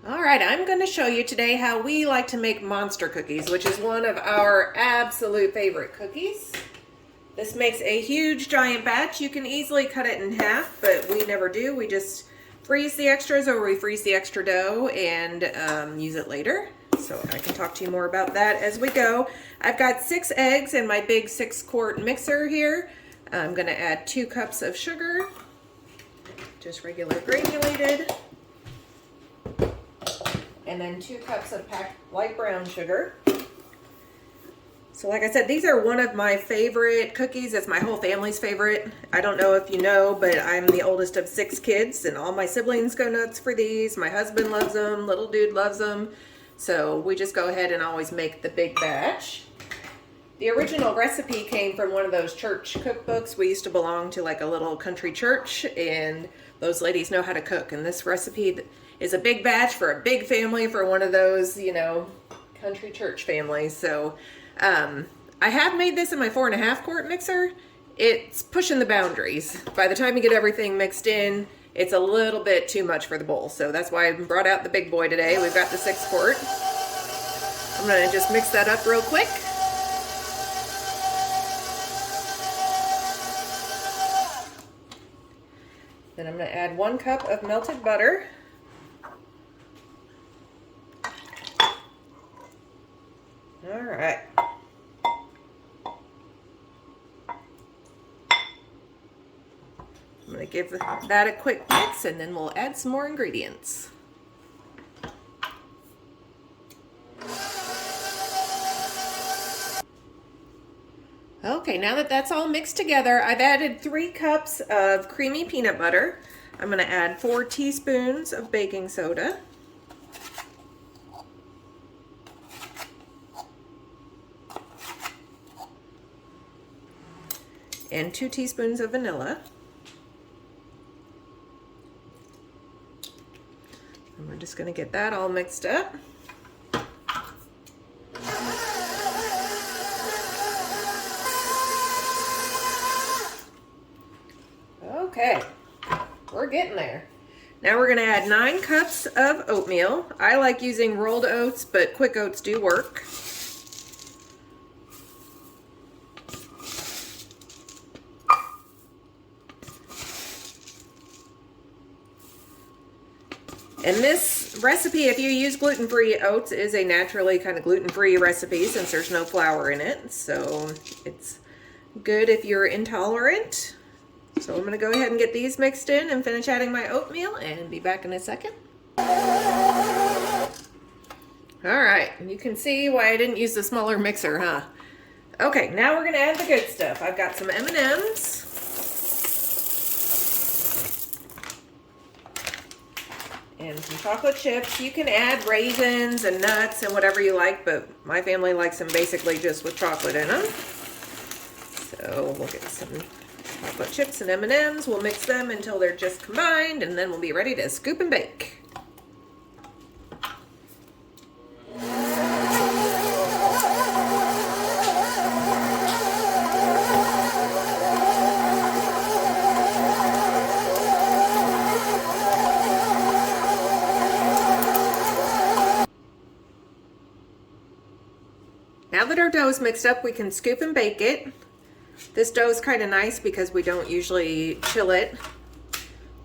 All right, I'm going to show you today how we like to make monster cookies, which is one of our absolute favorite cookies. This makes a huge giant batch. You can easily cut it in half, but we never do. We just freeze the extras, or we freeze the extra dough and use it later. So I can talk to you more about that as we go. I've got 6 eggs in my big 6-quart mixer here. I'm going to add 2 cups of sugar, just regular granulated. And then 2 cups of packed light brown sugar. So like I said, these are one of my favorite cookies. It's my whole family's favorite. I don't know if you know, but I'm the oldest of 6 kids, and all my siblings go nuts for these. My husband loves them, little dude loves them. So we just go ahead and always make the big batch. The original recipe came from one of those church cookbooks. We used to belong to like a little country church, and those ladies know how to cook. And this recipe is a big batch for a big family, for one of those, you know, country church families. So I have made this in my 4.5-quart mixer. It's pushing the boundaries. By the time you get everything mixed in, it's a little bit too much for the bowl. So that's why I brought out the big boy today. We've got the 6-quart. I'm gonna just mix that up real quick. Then I'm gonna add 1 cup of melted butter. All right. I'm going to give that a quick mix, and then we'll add some more ingredients. Okay, now that that's all mixed together, I've added 3 cups of creamy peanut butter. I'm going to add 4 teaspoons of baking soda. And 2 teaspoons of vanilla. And we're just going to get that all mixed up. Okay, we're getting there. Now we're going to add 9 cups of oatmeal. I like using rolled oats, but quick oats do work. And this recipe, if you use gluten-free oats, is a naturally kind of gluten-free recipe since there's no flour in it. So it's good if you're intolerant. So I'm going to go ahead and get these mixed in and finish adding my oatmeal and be back in a second. All right, you can see why I didn't use the smaller mixer, huh? Okay, now we're going to add the good stuff. I've got some M&Ms. And some chocolate chips. You can add raisins and nuts and whatever you like, but my family likes them basically just with chocolate in them. So we'll get some chocolate chips and M&Ms. We'll mix them until they're just combined, and then we'll be ready to scoop and bake. Now that our dough is mixed up, we can scoop and bake it. This dough is kind of nice because we don't usually chill it.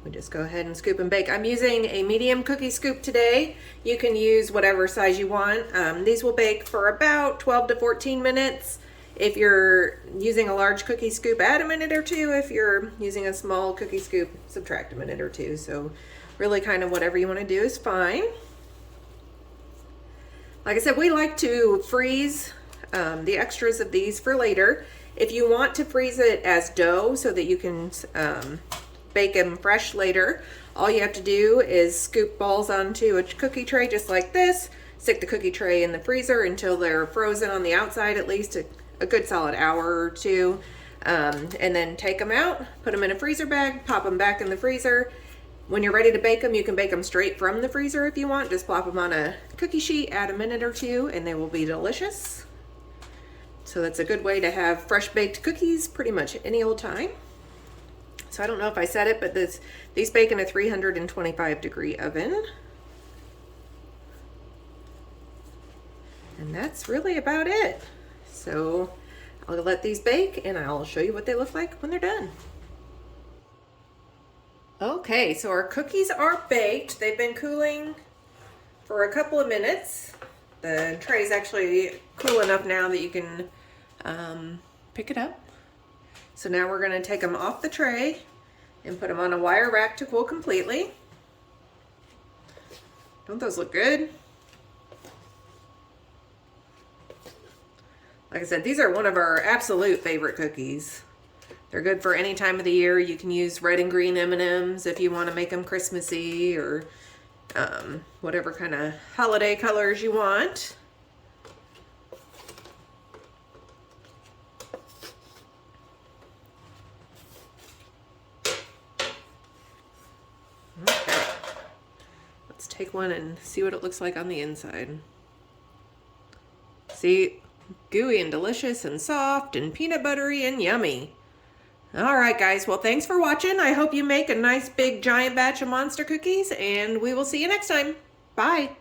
We just go ahead and scoop and bake. I'm using a medium cookie scoop today. You can use whatever size you want. These will bake for about 12 to 14 minutes. If you're using a large cookie scoop, add a minute or 2. If you're using a small cookie scoop, subtract a minute or 2. So really kind of whatever you want to do is fine. Like I said, we like to freeze the extras of these for later. If you want to freeze it as dough so that you can bake them fresh later, all you have to do is scoop balls onto a cookie tray just like this, stick the cookie tray in the freezer until they're frozen on the outside, at least a good solid hour or 2, and then take them out, put them in a freezer bag, pop them back in the freezer. When you're ready to bake them, you can bake them straight from the freezer if you want. Just plop them on a cookie sheet, add a minute or 2, and they will be delicious. So that's a good way to have fresh baked cookies pretty much any old time. So I don't know if I said it, but these bake in a 325 degree oven. And that's really about it. So I'll let these bake and I'll show you what they look like when they're done. Okay, so our cookies are baked. They've been cooling for a couple of minutes. The tray is actually cool enough now that you can pick it up. So now we're going to take them off the tray and put them on a wire rack to cool completely. Don't those look good? Like I said, these are one of our absolute favorite cookies. They're good for any time of the year. You can use red and green M&Ms if you want to make them Christmassy, or whatever kind of holiday colors you want. Okay. Let's take one and see what it looks like on the inside. See? Gooey and delicious and soft and peanut buttery and yummy. All right, guys. Well, thanks for watching. I hope you make a nice big giant batch of monster cookies, and we will see you next time. Bye.